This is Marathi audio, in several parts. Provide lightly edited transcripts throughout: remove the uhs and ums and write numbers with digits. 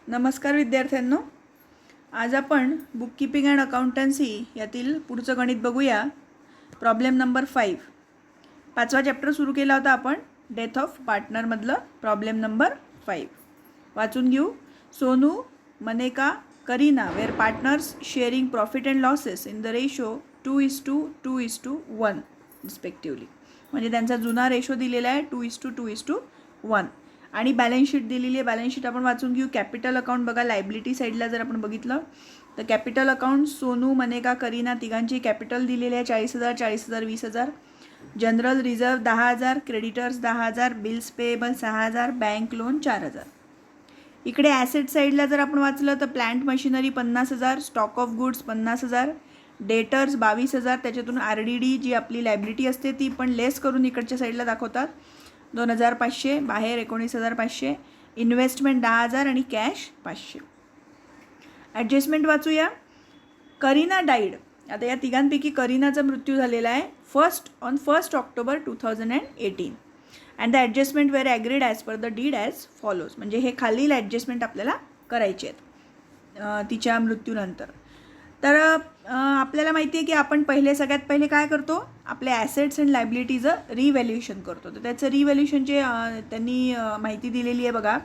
नमस्कार विद्यार्थ्यांनो, आज आपण बुककीपिंग अँड अकाउंटन्सी यातील पुढचं गणित बघूया. Problem number 5. 5वा चॅप्टर सुरू केला होता आपण डेथ ऑफ पार्टनरमधलं प्रॉब्लेम नंबर 5 वाचून घेऊ. Sonu, Maneka, Kareena were partners sharing profit and losses in the ratio 2:1 respectively. म्हणजे त्यांचा जुना रेशो दिलेला आहे 2:1 आणि बॅलन्स शीट दिलेली आहे. बॅलन्स शीट आपण वाचून घेऊ. कॅपिटल अकाउंट बघा, लायबिलिटी साईडला जर आपण बघितलं तर कॅपिटल अकाउंट सोनू, मनेका, करीना तिघांची कॅपिटल दिलेली आहे 40,000, 40,000, 20,000. General reserve 10,000, creditors 10,000, bills payable 6,000, bank loan 4,000. इकडे ॲसेट साईडला जर आपण वाचलं तर plant machinery 50,000, stock of goods 50,000, debtors 22,000. त्याच्यातून RDD जी आपली लायबिलिटी असते ती पण लेस करून इकडच्या साईडला दाखवतात 2,500, बाहेर 19,500. इन्व्हेस्टमेंट 10,000 आणि कॅश 500. ॲडजस्टमेंट वाचूया. करीना डाईड. आता या तिघांपैकी करीनाचा मृत्यू झालेला आहे 1 October 2018 and the adjustment were agreed as per the deed as follows. म्हणजे हे खालील ॲडजस्टमेंट आपल्याला करायचे आहेत तिच्या मृत्यूनंतर. तर आपल्याला माहिती आहे की आपण सगळ्यात पहिले काय करतो, आपले ॲसेट्स अँड लायबिलिटीचं रिव्हॅल्युएशन करतो. तर त्याचं रिव्हॅल्युएशनचे त्यांनी माहिती दिलेली आहे बघा.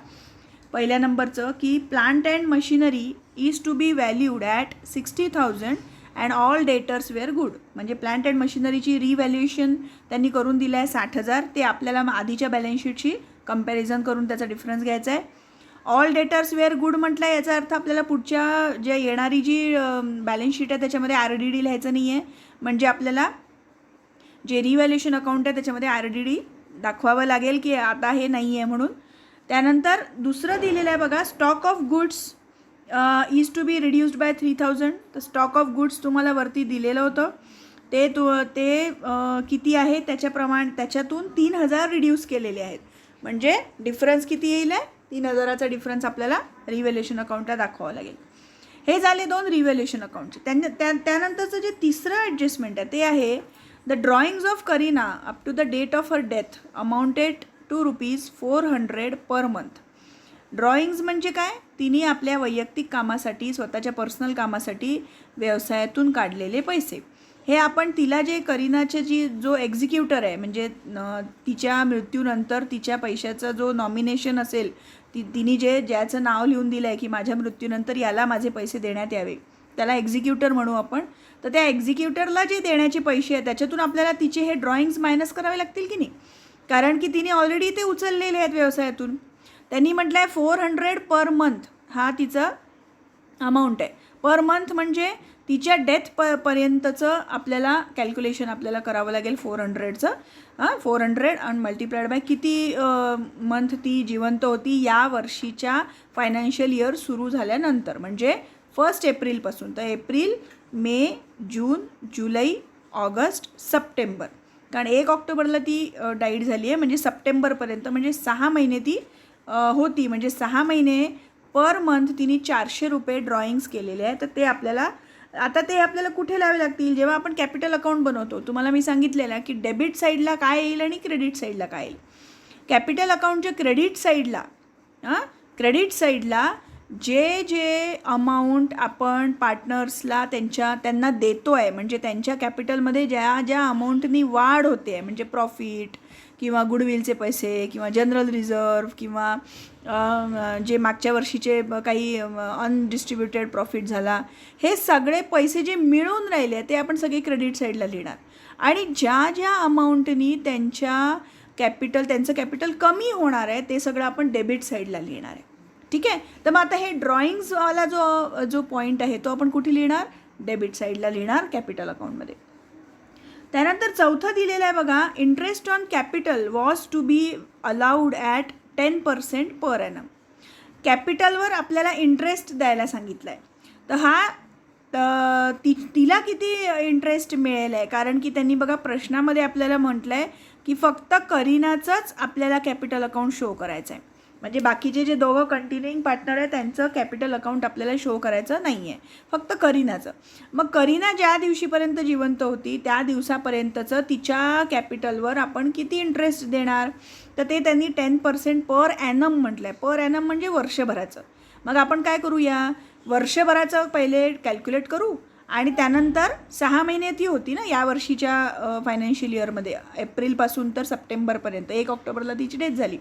पहिल्या नंबरचं की plant and machinery is to be valued at 60,000 and all debtors were good. म्हणजे प्लांट अँड मशिनरीची रिव्हॅल्युएशन त्यांनी करून दिलं आहे 60,000. ते आपल्याला आधीच्या बॅलन्स शीटशी कंपॅरिझन करून त्याचा डिफरन्स घ्यायचा आहे. ऑल डेटर्स वेअर गुड म्हटलं याचा अर्थ आपल्याला पुढच्या जे येणारी जी बॅलन्स शीट आहे त्याच्यामध्ये RDD लिहायचं नाही आहे. म्हणजे आपल्याला जे रिव्हॅल्युएशन अकाउंट आहे त्याच्यामध्ये RDD दाखवावं लागेल की आता हे नाही आहे म्हणून. त्यानंतर दुसरं दिलेलं आहे बघा, stock of goods is to be reduced by 3,000. तर स्टॉक ऑफ गुड्स तुम्हाला वरती दिलेलं होतं ते किती आहे त्याच्यातून 3,000 रिड्यूस केलेले आहेत. म्हणजे डिफरन्स किती येईल आहे, 3,000चा डिफरन्स आपल्याला रिव्हॅल्युएशन अकाउंटला दाखवावं लागेल. हे झाले 2 रिव्हॅल्युएशन अकाउंटचे. त्यानंतरचं जे तिसरं ॲडजस्टमेंट आहे ते आहे the drawings of Kareena up to the date of her death amounted to ₹400 per month. Drawings म्हणजे काय, तिने आपल्या वैयक्तिक कामासाठी, स्वतःच्या पर्सनल कामासाठी व्यवसायातून काढलेले पैसे. हे आपण तिला जे करीनाचे जो एक्झिक्युटर आहे म्हणजे तिच्या मृत्यूनंतर तिच्या पैशाचा जो नॉमिनेशन असेल, तिने ज्याचं नाव लिहून दिलं आहे की माझ्या मृत्यूनंतर याला माझे पैसे देण्यात यावे, त्याला एक्झिक्युटर म्हणू आपण. तर त्या एक्झिक्युटरला जे देण्याचे पैसे आहेत त्याच्यातून आपल्याला तिचे हे ड्रॉइंग्स मायनस करावे लागतील की नाही, कारण की तिने ऑलरेडी ते उचललेले आहेत व्यवसायातून. त्यांनी म्हटलं आहे 400 पर मंथ हा तिचा अमाऊंट आहे. पर मंथ म्हणजे तिच्या डेथ पर्यंतचं आपल्याला कॅल्क्युलेशन आपल्याला करावं लागेल 400चं. 400 आणि मल्टिप्लाइड बाय किती मंथ ती जिवंत होती या वर्षीच्या फायनान्शियल इयर सुरू झाल्यानंतर, म्हणजे 1 एप्रिलपासून. तर एप्रिल, मे, जून, जुलै, ऑगस्ट, सप्टेंबर. कारण 1 ऑक्टोबरला ती डाईड झाली आहे, म्हणजे सप्टेंबरपर्यंत, म्हणजे 6 महिने ती होती. म्हणजे 6 महिने पर मंथ तिने ₹400 ड्रॉइंग्स केलेले आहे. तर ते आपल्याला कुठे लावावे लागतील, जेव्हा आपण कॅपिटल अकाउंट बनवतो. तुम्हाला मी सांगितलेलं की डेबिट साईडला काय येईल आणि क्रेडिट साईडला काय येईल. कॅपिटल अकाउंटच्या क्रेडिट साईडला जे अमाऊंट आपण पार्टनर्सला त्यांना देतो आहे, म्हणजे त्यांच्या कॅपिटलमध्ये ज्या अमाऊंटनी वाढ होते आहे, म्हणजे प्रॉफिट किंवा गुडविलचे पैसे किंवा जनरल रिझर्व किंवा जे मागच्या वर्षीचे काही अनडिस्ट्रीब्युटेड प्रॉफिट झाला, हे सगळे पैसे जे मिळून राहिले ते आपण सगळे क्रेडिट साईडला लिहिणार. आणि ज्या अमाऊंटनी त्यांचं कॅपिटल कमी होणार आहे ते सगळं आपण डेबिट साईडला लिहिणार आहे. ठीक आहे. तर मग आता हे ड्रॉइंग्सवाला जो पॉईंट आहे तो आपण कुठे लिहिणार, डेबिट साईडला लिहिणार कॅपिटल अकाउंटमध्ये. त्यानंतर चौथं दिलेलं आहे बघा, interest on capital was to be allowed at 10% per annum. कॅपिटलवर आपल्याला इंटरेस्ट द्यायला सांगितलं आहे. तर तिला किती इंटरेस्ट मिळेल आहे, कारण की त्यांनी बघा प्रश्नामध्ये आपल्याला म्हटलं आहे की फक्त करीनाचंच आपल्याला कॅपिटल अकाउंट शो करायचं आहे. म्हणजे बाकीचे जे दोघं कंटिन्युइंग पार्टनर आहे त्यांचं कॅपिटल अकाउंट आपल्याला शो करायचं नाही आहे, फक्त करीनाचं. मग करीना ज्या दिवशीपर्यंत जिवंत होती त्या दिवसापर्यंतचं तिच्या कॅपिटलवर आपण किती इंटरेस्ट देणार, तर ते त्यांनी 10% पर ॲनम म्हटलं आहे. पर ॲनम म्हणजे वर्षभराचं. मग आपण काय करूया, वर्षभराचं पहिले कॅल्क्युलेट करू आणि त्यानंतर 6 महिने ती होती ना या वर्षीच्या फायनान्शियल इयरमध्ये, एप्रिलपासून तर सप्टेंबरपर्यंत, 1 ऑक्टोबरला तिची डेथ झाली,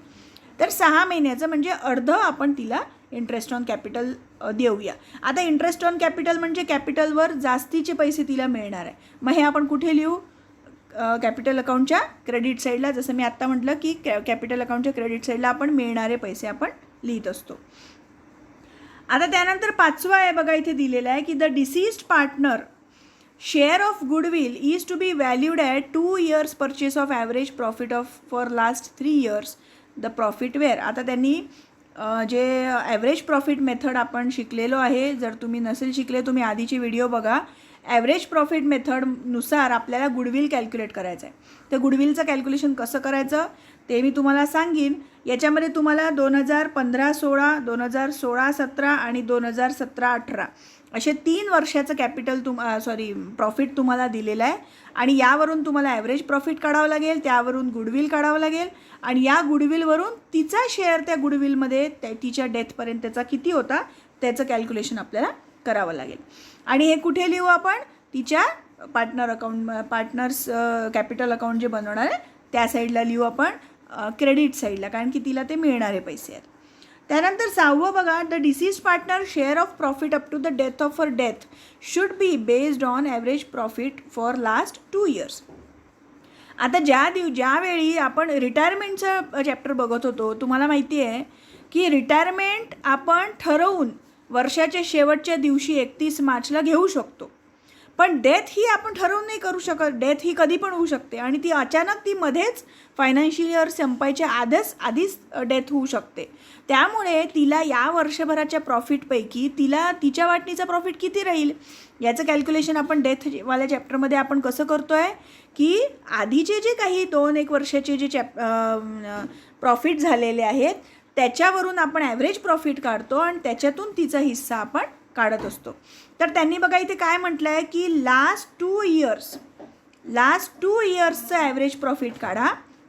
तर 6 महिन्याचं म्हणजे अर्धं आपण तिला इंटरेस्ट ऑन कॅपिटल देऊया. आता इंटरेस्ट ऑन कॅपिटल म्हणजे कॅपिटलवर जास्तीचे पैसे तिला मिळणार आहे. मग हे आपण कुठे लिहू, कॅपिटल अकाउंटच्या क्रेडिट साईडला. जसं मी आत्ता म्हटलं की कॅपिटल अकाउंटच्या क्रेडिट साईडला आपण मिळणारे पैसे आपण लिहित असतो. आता त्यानंतर 5वं आहे बघा, इथे दिलेलं आहे की the deceased partner share of goodwill is to be valued at 2 years purchase of average profit of for last 3 years the profit were. आता त्यांनी जे ॲव्हरेज प्रॉफिट मेथड आपण शिकलेलो आहे, जर तुम्ही नसेल शिकले तुम्ही आधीची व्हिडिओ बघा. ॲव्हरेज प्रॉफिट मेथडनुसार आपल्याला गुडविल कॅल्क्युलेट करायचं आहे. तर गुडविलचं कॅल्क्युलेशन कसं करायचं ते मी तुम्हाला सांगीन. याच्यामध्ये तुम्हाला 2015-16, 2016-17 आणि 2017-18 असे 3 वर्षाचं कॅपिटल प्रॉफिट तुम्हाला दिलेलं आहे आणि यावरून तुम्हाला ॲव्हरेज प्रॉफिट काढावं लागेल, त्यावरून गुडविल काढावं लागेल आणि या गुडविलवरून तिचा शेअर त्या गुडविलमध्ये तिच्या डेथपर्यंतचा किती होता त्याचं कॅल्क्युलेशन आपल्याला करावं लागेल. आणि हे कुठे लिहू आपण, तिच्या पार्टनर्स कॅपिटल अकाउंट जे बनवणार आहे त्या साईडला लिहू आपण, क्रेडिट साईडला, कारण की तिला ते मिळणारे पैसे आहेत. त्यानंतर 6वं बघा, the deceased partner share of profit up to the death of her death should be based on average profit for last 2 years. आता ज्यावेळी आपण रिटायरमेंटचं चॅप्टर बघत होतो, तुम्हाला माहिती आहे की रिटायरमेंट आपण ठरवून वर्षाच्या शेवटच्या दिवशी 31 मार्चला घेऊ शकतो, पण डेथ ही आपण ठरवून नाही करू शकत. डेथ ही कधी पण होऊ शकते आणि ती अचानक ती मध्येच फायनान्शियल इयर संपायच्या आधीच डेथ होऊ शकते. त्यामुळे तिला या वर्षभराच्या प्रॉफिटपैकी तिच्या वाटणीचा प्रॉफिट किती राहील याचं कॅल्क्युलेशन आपण डेथवाल्या चॅप्टरमध्ये आपण कसं करतो आहे की आधीचे जे काही 2-1 वर्षाचे जे प्रॉफिट झालेले आहेत त्याच्यावरून आपण ॲव्हरेज प्रॉफिट काढतो आणि त्याच्यातून तिचा हिस्सा आपण काढत असतो. तर त्यांनी बघा इथे काय म्हटलं आहे की लास्ट 2 इयर्सचं ॲव्हरेज प्रॉफिट काढा.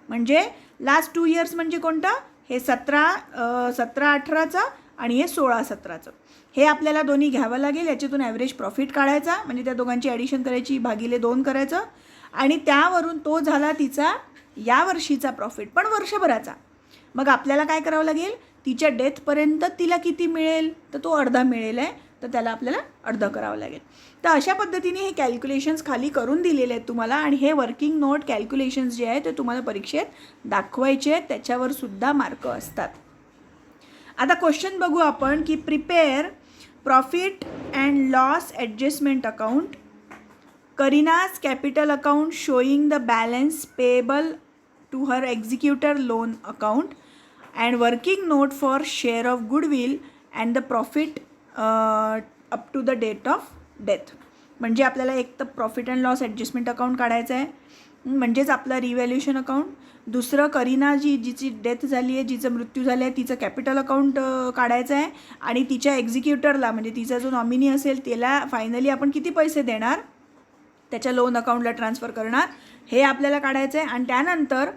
म्हणजे लास्ट 2 years म्हणजे कोणतं, हे 17-18चं आणि हे 16-17चं, हे आपल्याला दोन्ही घ्यावं लागेल. याच्यातून ॲव्हरेज प्रॉफिट काढायचा म्हणजे त्या दोघांची ॲडिशन करायची, भागिले 2 करायचं आणि त्यावरून तो झाला तिचा या वर्षीचा प्रॉफिट पण वर्षभराचा. मग आपल्याला काय करावं लागेल, तिच्या डेथपर्यंत तिला किती मिळेल, तर तो अर्धा मिळेल आहे, तर त्याला आपल्याला अर्धं करावं लागेल. तर अशा पद्धतीने हे कॅल्क्युलेशन्स खाली करून दिलेले आहेत तुम्हाला आणि हे वर्किंग नोट कॅल्क्युलेशन्स जे आहे ते तुम्हाला परीक्षेत दाखवायचे आहेत, त्याच्यावर सुद्धा मार्क असतात. आता क्वेश्चन बघू आपण की prepare profit and loss adjustment account, Kareena's capital account showing the balance payable to her executor loan account and working note for share of goodwill and the profit up to the date of death. म्हणजे आपल्याला एक तर profit and loss adjustment account काढायचं आहे, म्हणजेच आपलं रिव्हॅल्युएशन अकाउंट. दुसरं करीना जिची डेथ झाली आहे, जिचं मृत्यू झाला आहे, तिचं कॅपिटल अकाउंट काढायचं आहे आणि तिच्या एक्झिक्युटरला म्हणजे तिचा जो नॉमिनी असेल त्याला फायनली आपण किती पैसे देणार, त्याच्या लोन अकाउंटला ट्रान्सफर करणार, हे आपल्याला काढायचं आहे. आणि त्यानंतर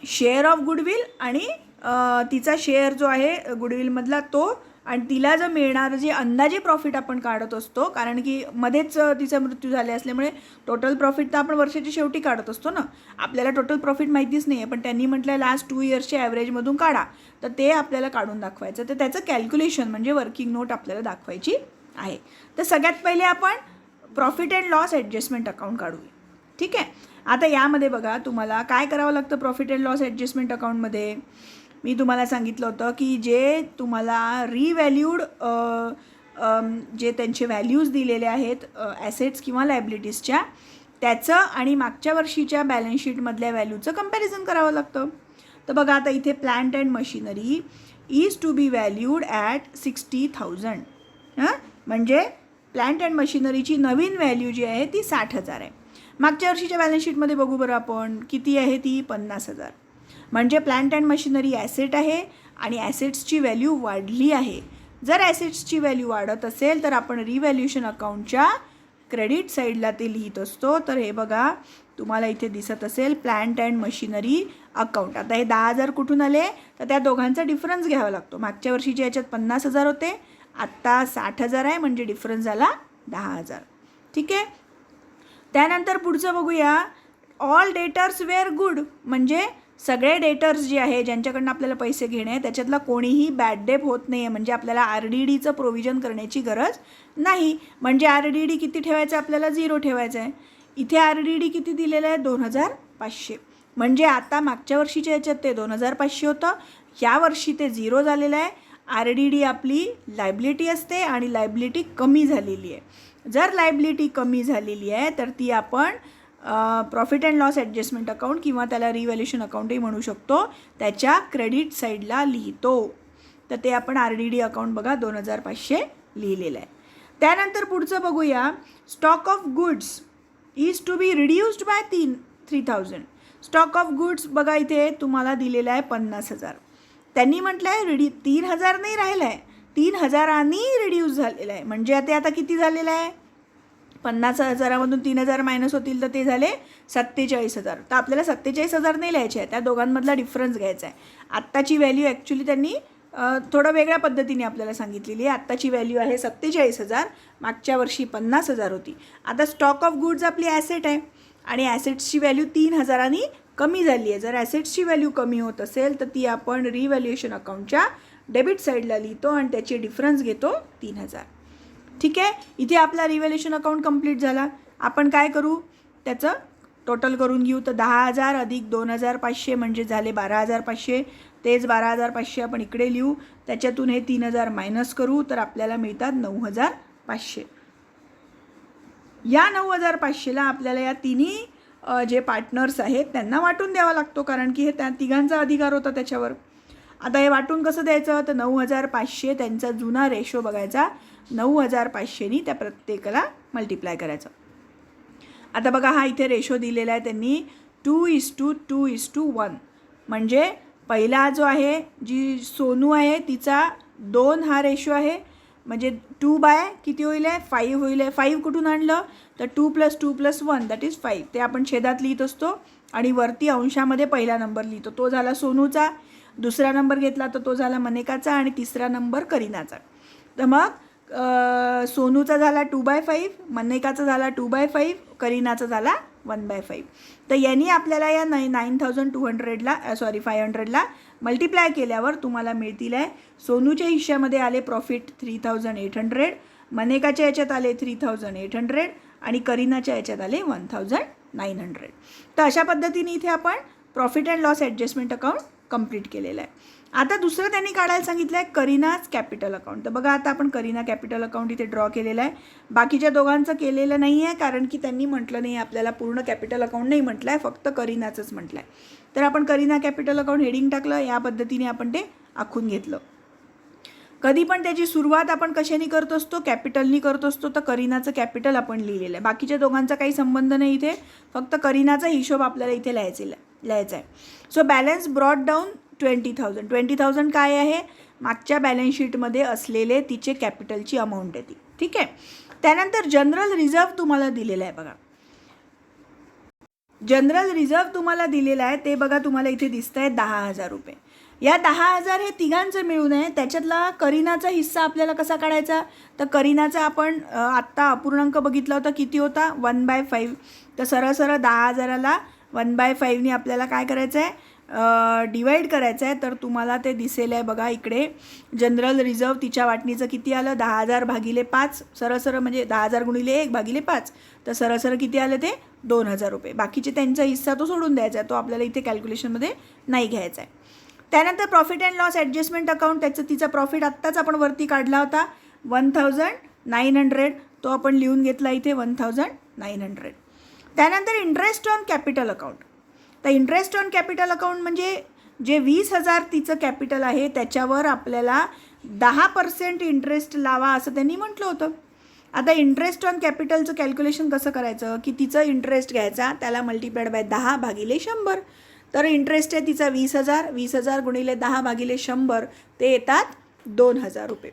शेअर ऑफ गुडविल आणि तिचा शेअर जो आहे गुडविलमधला तो आणि तिला जर मिळणारं जे अंदाजे प्रॉफिट आपण काढत असतो, कारण की मध्येच तिचा मृत्यू झाले असल्यामुळे टोटल प्रॉफिट तर आपण वर्षाच्या शेवटी काढत असतो ना, आपल्याला टोटल प्रॉफिट माहितीच नाही आहे, पण त्यांनी म्हटलं लास्ट 2 yearsच्या ॲव्हरेजमधून काढा, तर ते आपल्याला काढून दाखवायचं. तर त्याचं कॅल्क्युलेशन म्हणजे वर्किंग नोट आपल्याला दाखवायची आहे. तर सगळ्यात पहिले आपण profit and loss adjustment account काढूया. ठीक आहे. आता यामध्ये बघा तुम्हाला काय करावं लागतं प्रॉफिट अँड लॉस ॲडजस्टमेंट अकाउंटमध्ये. मी तुम्हाला सांगितलं होतं की जे तुम्हाला रिव्हॅल्यूड जे त्यांचे व्हॅल्यूज दिलेले आहेत ॲसेट्स किंवा लायबिलिटीजच्या, त्याचं आणि मागच्या वर्षीच्या बॅलन्स शीटमधल्या व्हॅल्यूचं कंपॅरिझन करावं लागतं. तर बघा आता इथे plant and machinery is to be valued at 60,000. म्हणजे प्लांट अँड मशिनरीची नवीन व्हॅल्यू जी आहे ती 60,000 आहे. मागच्या वर्षीच्या बॅलन्स शीटमध्ये बघू बरं आपण किती आहे, ती 50,000. म्हणजे प्लांट अँड मशिनरी ॲसेट आहे आणि ॲसेट्सची व्हॅल्यू वाढली आहे. जर ॲसेट्सची व्हॅल्यू वाढत असेल तर आपण रिव्हॅल्युएशन अकाउंटच्या क्रेडिट साईडला ते लिहित असतो. तर हे बघा तुम्हाला इथे दिसत असेल प्लांट अँड मशिनरी अकाउंट. आता हे 10,000 कुठून आले, तर त्या दोघांचा डिफरन्स घ्यावा लागतो. मागच्या वर्षीच्या याच्यात 50,000 होते, आत्ता 60,000 आहे, म्हणजे डिफरन्स झाला 10,000. ठीक आहे. त्यानंतर पुढचं बघूया. ऑल डेटर्स वेअर गुड, म्हणजे सगळे डेटर्स जे आहे ज्यांच्याकडनं आपल्याला पैसे घेणे आहे त्याच्यातला कोणीही बॅड डेप होत नाही आहे. म्हणजे आपल्याला RDDचं प्रोव्हिजन करण्याची गरज नाही. म्हणजे RDD किती ठेवायचं आहे, आपल्याला 0 ठेवायचं आहे. इथे RDD किती दिलेलं आहे, 2,500. म्हणजे आता मागच्या वर्षीच्या याच्यात ते 2,500 होतं, ह्या वर्षी ते 0 झालेलं आहे. RDD आपली लायबिलिटी असते आणि लायबिलिटी कमी झालेली आहे. जर लायबिलिटी कमी झालेली आहे तर ती आपण profit and loss adjustment account किंवा त्याला रिव्हॅल्युएशन अकाउंटही म्हणू शकतो, त्याच्या क्रेडिट साईडला लिहितो. तर ते आपण RDD अकाउंट बघा 2,500 लिहिलेलं आहे. त्यानंतर पुढचं बघूया. Stock of goods is to be reduced by 3,000. Stock of goods बघा इथे तुम्हाला दिलेलं आहे 50,000. त्यांनी म्हटलं आहे 3,000 नाही राहिलं आहे, 3,000 रिड्यूस झालेलं आहे. म्हणजे आता किती झालेलं आहे, 50,000मधून 3,000 मायनस होतील तर ते झाले 47,000. तर आपल्याला 47,000 नाही लिहायचे आहे, त्या दोघांमधला डिफरन्स घ्यायचा आहे. आत्ताची व्हॅल्यू ॲक्च्युली त्यांनी थोडं वेगळ्या पद्धतीने आपल्याला सांगितलेली आहे. आत्ताची व्हॅल्यू आहे 47,000, मागच्या वर्षी 50,000 होती. आता स्टॉक ऑफ गुड्स आपली ॲसेट आहे आणि ॲसेट्सची व्हॅल्यू 3,000 कमी झाली आहे. जर ॲसेट्सची व्हॅल्यू कमी होत असेल तर ती आपण रिव्हॅल्युएशन अकाउंटच्या डेबिट साईडला लिहितो आणि त्याची डिफरन्स घेतो 3,000. ठीक आहे. इथे आपला रिव्हॅल्युएशन अकाउंट कंप्लीट झाला. आपण काय करू, त्याचं टोटल करून घेऊ. तर 10,000 अधिक 2,500 म्हणजे झाले 12,500. तेच 12,500 आपण इकडे लिहू, त्याच्यातून हे 3,000 मायनस करू, तर आपल्याला मिळतात 9,500. या 9,500ला आपल्याला या तिन्ही जे पार्टनर्स आहेत त्यांना वाटून द्यावा लागतो, कारण की हे त्या तिघांचा अधिकार होता त्याच्यावर. आता हे वाटून कसं द्यायचं, तर 9,500 त्यांचा जुना रेशो बघायचा, 9,500नी त्या प्रत्येकाला मल्टिप्लाय करायचं. आता बघा हा इथे रेशो दिलेला आहे त्यांनी 2:2:1. म्हणजे पहिला जो आहे जी सोनू आहे तिचा 2 हा रेशो आहे, म्हणजे 2 किती होईल आहे, 5 होईल आहे. 5 कुठून आणलं, तर 2 + 2 + 1 दॅट इज 5. ते आपण छेदात लिहित असतो आणि वरती अंशामध्ये पहिला नंबर लिहितो, तो झाला सोनूचा. दुसरा नंबर घेतला तर तो झाला मनेकाचा आणि तिसरा नंबर करीनाचा. तर मग सोनूचा झाला 2/5, मनेकाचा झाला 2/5, करीनाचा झाला 1/5. तर यांनी आपल्याला या 9,200ला 500ला मल्टिप्लाय केल्यावर तुम्हाला मिळतील आहे. सोनूच्या हिश्श्यामध्ये आले प्रॉफिट 3,800, मनेकाच्या याच्यात आले 3,800 आणि करीनाच्या याच्यात आले 1,900. तर अशा पद्धतीने इथे आपण profit and loss adjustment account complete केलेलं आहे. आता दुसरं त्यांनी काढायला सांगितलं आहे करीनाज कॅपिटल अकाउंट. तर बघा आता आपण करीना कॅपिटल अकाउंट इथे ड्रॉ केलेलं आहे. बाकीच्या दोघांचं केलेलं नाही आहे, कारण की त्यांनी म्हटलं नाही आपल्याला पूर्ण कॅपिटल अकाउंट नाही म्हटलं आहे, फक्त करीनाचंच म्हटलं आहे. तर आपण करीना कॅपिटल अकाउंट हेडिंग टाकलं, या पद्धतीने आपण ते आखून घेतलं. कधी पण त्याची सुरुवात आपण कशाने करत असतो, कॅपिटलनी करत असतो. तर करीनाचं कॅपिटल आपण लिहिलेलं आहे, बाकीच्या दोघांचा काही संबंध नाही इथे, फक्त करीनाचा हिशोब आपल्याला इथे लिहायचा आहे. So balance brought down 20,000. 20,000 काय आहे, मागच्या बॅलन्स शीटमध्ये असलेले तिचे कॅपिटलची अमाऊंट आहे ती. ठीक आहे. त्यानंतर जनरल रिझर्व तुम्हाला दिलेला आहे बघा. जनरल रिझर्व तुम्हाला दिलेला आहे ते बघा तुम्हाला इथे दिसत आहे 10,000 रुपये. या 10,000 हे तिघांचं मिळून आहे. त्याच्यातला करीनाचा हिस्सा आपल्याला कसा काढायचा, तर करीनाचा आपण आत्ता अपूर्णांक बघितला होता, किती होता 1/5. तर सरळ 10,000ला 1/5नी आपल्याला काय करायचं आहे, डिवाईड करायचं आहे. तर तुम्हाला ते दिसेल आहे बघा इकडे. जनरल रिझर्व तिच्या वाटणीचं किती आलं, 10,000 भागिले 5. सरळ म्हणजे 10,000 गुणिले 1 भागिले 5. तर सरळ किती आलं ते 2,000 रुपये. बाकीचे त्यांचा हिस्सा तो सोडून द्यायचा आहे, तो आपल्याला इथे कॅल्क्युलेशनमध्ये नाही घ्यायचा आहे. त्यानंतर profit and loss adjustment account, तिचा प्रॉफिट आत्ताच आपण वरती काढला होता 1,900. तो आपण लिहून घेतला इथे 1,900. त्यानंतर इंटरेस्ट ऑन कॅपिटल अकाउंट. तर इंटरेस्ट ऑन कॅपिटल अकाउंट म्हणजे जे 20,000 तिचं कॅपिटल आहे त्याच्यावर आपल्याला 10% इंटरेस्ट लावा असं त्यांनी म्हटलं होतं. आता इंटरेस्ट ऑन कॅपिटलचं कॅल्क्युलेशन कसं करायचं, की तिचं इंटरेस्ट घ्यायचा, त्याला मल्टिप्लाइड बाय 10 भागिले 100. तर इंटरेस्ट आहे तिचा 20,000, 20,000 गुणिले 10 भागिले 100 ते येतात 2,000 रुपये.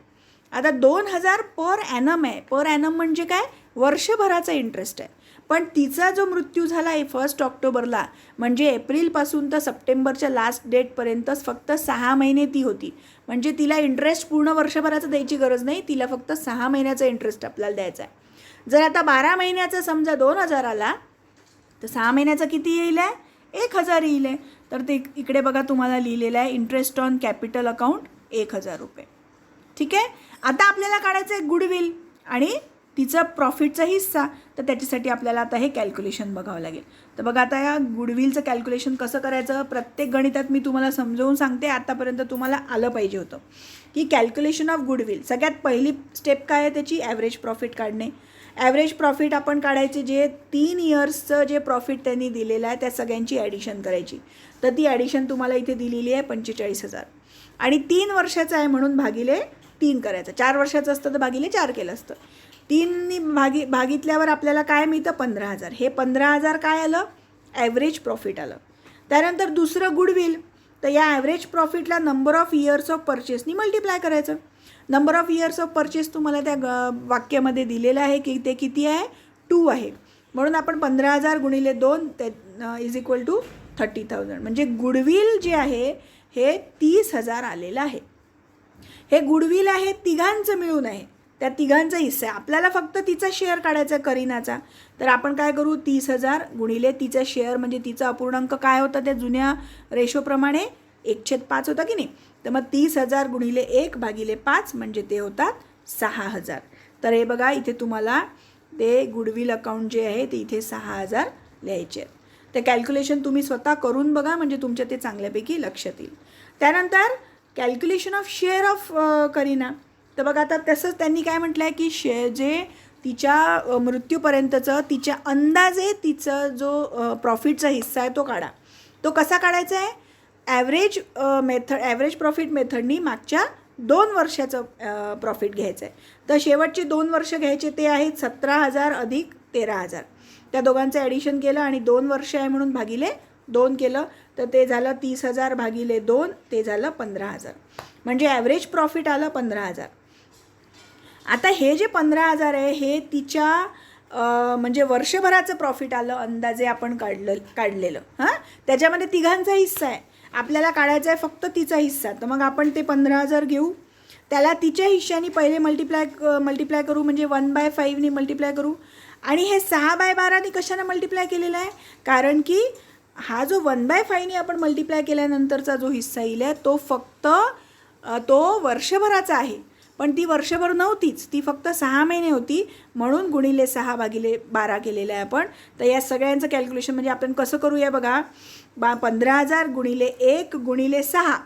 आता 2,000 पर ॲनम आहे. पर ॲनम म्हणजे काय, वर्षभराचा इंटरेस्ट आहे. पण तिचा जो मृत्यू झाला आहे 1 ऑक्टोबरला, म्हणजे एप्रिलपासून तर सप्टेंबरच्या लास्ट डेटपर्यंतच फक्त 6 महिने ती होती. म्हणजे तिला इंटरेस्ट पूर्ण वर्षभराचं द्यायची गरज नाही, तिला फक्त 6 महिन्याचा इंटरेस्ट आपल्याला द्यायचा आहे. जर आता 12 महिन्याचा समजा 2,000 आला, तर 6 महिन्याचा किती येईल आहे? 1,000 येईल आहे. तर ते इकडे बघा तुम्हाला लिहिलेलं आहे इंटरेस्ट ऑन कॅपिटल अकाउंट 1,000 रुपये. ठीक आहे. आता आपल्याला काढायचं आहे गुडविल आणि तिचा प्रॉफिटचा हिस्सा. तर त्याच्यासाठी आपल्याला आता हे कॅल्क्युलेशन बघावं लागेल. तर बघा आता या गुडविलचं कॅल्क्युलेशन कसं करायचं प्रत्येक गणितात मी तुम्हाला समजावून सांगते. आतापर्यंत तुम्हाला आलं पाहिजे होतं की कॅल्क्युलेशन ऑफ गुडविल. सगळ्यात पहिली स्टेप काय आहे त्याची? ॲव्हरेज प्रॉफिट काढणे. ॲव्हरेज प्रॉफिट आपण काढायचे, जे 3 इयर्सचं जे प्रॉफिट त्यांनी दिलेलं आहे त्या सगळ्यांची ॲडिशन करायची. तर ती ॲडिशन तुम्हाला इथे दिलेली आहे 45,000 आणि 3 वर्षाचं आहे म्हणून भागिले 3 करायचं. 4 वर्षाचं असतं तर भागिले 4 केलं असतं. 3नी भागितल्यावर आपल्याला काय मिळतं? 15,000. हे 15,000 काय आलं? ॲव्हरेज प्रॉफिट आलं. त्यानंतर दुसरं गुडविल. तर या ॲव्हरेज प्रॉफिटला नंबर ऑफ इयर्स ऑफ परचेसनी मल्टिप्लाय करायचं. Number of years of purchase तुम्हाला त्या वाक्यामध्ये दिलेलं आहे की ते किती आहे? 2 आहे. म्हणून आपण 15,000 गुणिले 2 ते इज इक्वल टू 30,000. म्हणजे गुडविल जे आहे हे 30,000 आलेलं आहे. हे गुडविल आहे तिघांचं मिळून आहे, त्या तिघांचा हिस्सा आहे. आपल्याला फक्त तिचा शेअर काढायचा करीनाचा. तर आपण काय करू? 30,000 गुणिले तिचा शेअर, म्हणजे तिचा अपूर्णांक काय होता त्या जुन्या रेशोप्रमाणे 1/5 होता की नाही. तर मग 30,000 गुणिले 1/5 म्हणजे ते होतात 6,000. तर हे बघा इथे तुम्हाला ते गुडविल अकाउंट जे आहे ते इथे 6,000 लिहायचे आहेत. ते कॅल्क्युलेशन तुम्ही स्वतः करून बघा, म्हणजे तुमच्या ते चांगल्यापैकी लक्षात येईल. त्यानंतर कॅल्क्युलेशन ऑफ शेअर ऑफ करीना. तर बघा आता तसंच त्यांनी काय म्हटलं आहे की जे तिच्या मृत्यूपर्यंतचं तिच्या अंदाजे तिचं जो प्रॉफिटचा हिस्सा आहे तो काढा. तो कसा काढायचा आहे? ॲव्हरेज प्रॉफिट मेथडनी मागच्या 2 वर्षाचं प्रॉफिट घ्यायचं आहे. तर शेवटचे 2 वर्ष घ्यायचे ते आहेत 17,000 अधिक 13,000. त्या दोघांचं ॲडिशन केलं आणि 2 वर्ष आहे म्हणून भागिले 2 केलं. तर ते झालं 30,000 भागिले 2, ते झालं 15,000. म्हणजे ॲव्हरेज प्रॉफिट आलं 15,000. आता हे जे 15,000 आहे हे तिच्या म्हणजे वर्षभराचं प्रॉफिट आलं अंदाजे आपण काढलेलं. हां, त्याच्यामध्ये तिघांचा हिस्सा आहे. आपल्याला काढायचा आहे फक्त तिचा हिस्सा. तर मग आपण ते 15,000 घेऊ, त्याला तिच्या हिश्श्याने पहिले मल्टिप्लाय करू, म्हणजे 1/5नी मल्टिप्लाय करू. आणि हे 6/12नी कशाने मल्टिप्लाय केलेलं आहे? कारण की हा जो 1/5नी आपण मल्टिप्लाय केल्यानंतरचा जो हिस्सा येईल तो फक्त तो वर्षभराचा आहे. पण ती वर्षभर नव्हतीच, ती फक्त 6 महिने होती. म्हणून गुणिले 6/12 केलेलं आहे आपण. तर या सगळ्यांचं कॅल्क्युलेशन म्हणजे आपण कसं करूया बघा. 15,000 गुणिले 1 गुणिले 6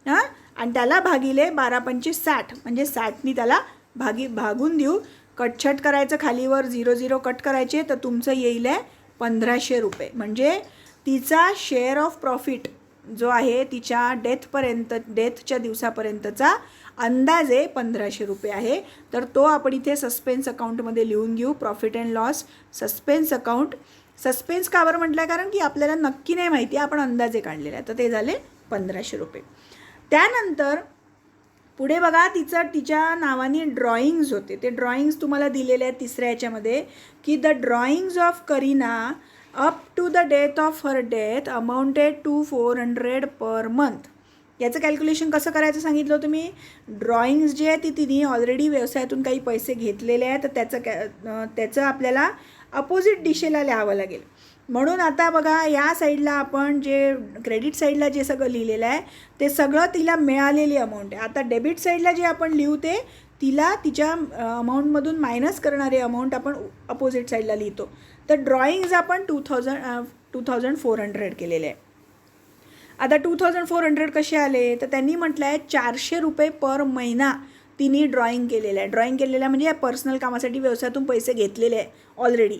हां, आणि त्याला भागिले 12×5 = 60. म्हणजे 60नी त्याला भागून देऊ. कटछट करायचं, खालीवर 0 कट करायचे. तर तुमचं येईल आहे 1,500 रुपये. म्हणजे तिचा शेअर ऑफ प्रॉफिट जो आहे तिच्या डेथच्या दिवसापर्यंतचा अंदाजे 1,500 रुपये आहे. तर तो आपण इथे सस्पेन्स अकाउंटमध्ये लिहून घेऊ. Profit and loss suspense account. Suspense का बरं म्हटलं? कारण की आपल्याला नक्की नाही माहिती, आपण अंदाजे काढलेले आहे. तर ते झाले 1,500 रुपये. त्यानंतर पुढे बघा तिच्या नावाने ड्रॉइंग्ज होते. ते ड्रॉइंग्ज तुम्हाला दिलेले आहेत तिसऱ्या याच्यामध्ये की the drawings of Kareena up to the date of her death amounted to 400 per month. याचं कॅल्क्युलेशन कसं करायचं सांगितलं होतं मी. ड्रॉइंग्ज जे आहे ती तिने ऑलरेडी व्यवसायातून काही पैसे घेतलेले आहेत, तर त्याचं आपल्याला अपोजिट दिशेला लिहावं लागेल. म्हणून आता बघा या साईडला आपण जे क्रेडिट साईडला जे सगळं लिहिलेलं आहे ते सगळं तिला मिळालेली अमाऊंट आहे. आता डेबिट साईडला जे आपण लिहू ते तिला तिच्या अमाऊंटमधून मायनस करणारे अमाऊंट आपण अपोजिट साईडला लिहितो. तर ड्रॉइंग्ज आपण 2,400 केलेले आहे. आता 2,400 कसे आले? तर त्यांनी म्हटलं आहे 400 रुपये पर महिना तिने ड्रॉइंग केलेलं आहे. ड्रॉइंग केलेलं आहे म्हणजे या पर्सनल कामासाठी व्यवसायातून पैसे घेतलेले आहे ऑलरेडी.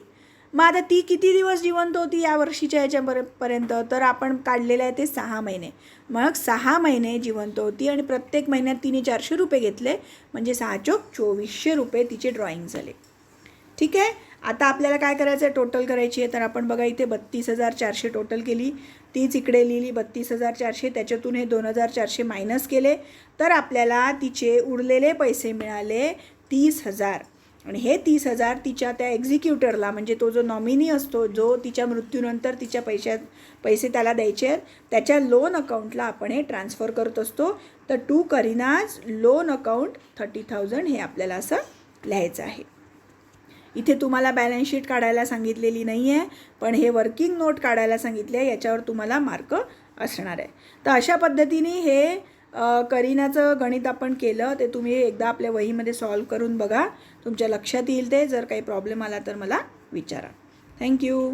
मग आता ती किती दिवस जिवंत होती या वर्षीच्या याच्यापर्यंत? तर आपण काढलेलं आहे ते 6 महिने. मग 6 महिने जिवंत होती आणि प्रत्येक महिन्यात तिने 400 रुपये घेतले, म्हणजे 6×4 = 2,400 रुपये तिचे ड्रॉइंग झाले. ठीक आहे. आता आपल्याला काय करायचं आहे? टोटल करायची आहे. तर आपण बघा इथे 32,400 टोटल केली, तीच इकडे लिहिली 32,400. त्याच्यातून हे 2,400 मायनस केले तर आपल्याला तिचे उरलेले पैसे मिळाले 30,000. आणि हे 30,000 तिच्या त्या एक्झिक्युटरला, म्हणजे तो जो नॉमिनी असतो, जो तिच्या मृत्यूनंतर तिच्या पैसे त्याला द्यायचे आहेत, त्याच्या लोन अकाउंटला आपण हे ट्रान्सफर करत असतो. तर टू करीनाज लोन अकाउंट 30,000 हे आपल्याला असं लिहायचं आहे. इथे तुम्हाला बॅलन्स शीट काढायला सांगितलेली नाही आहे, पण हे वर्किंग नोट काढायला सांगितले आहे, याच्यावर तुम्हाला मार्क असणार आहे. तर अशा पद्धतीने हे करीनाचं गणित आपण केलं. ते तुम्ही एकदा आपल्या वहीमध्ये सॉल्व करून बघा, तुमच्या लक्षात येईल ते. जर काही प्रॉब्लेम आला तर मला विचारा. थँक्यू.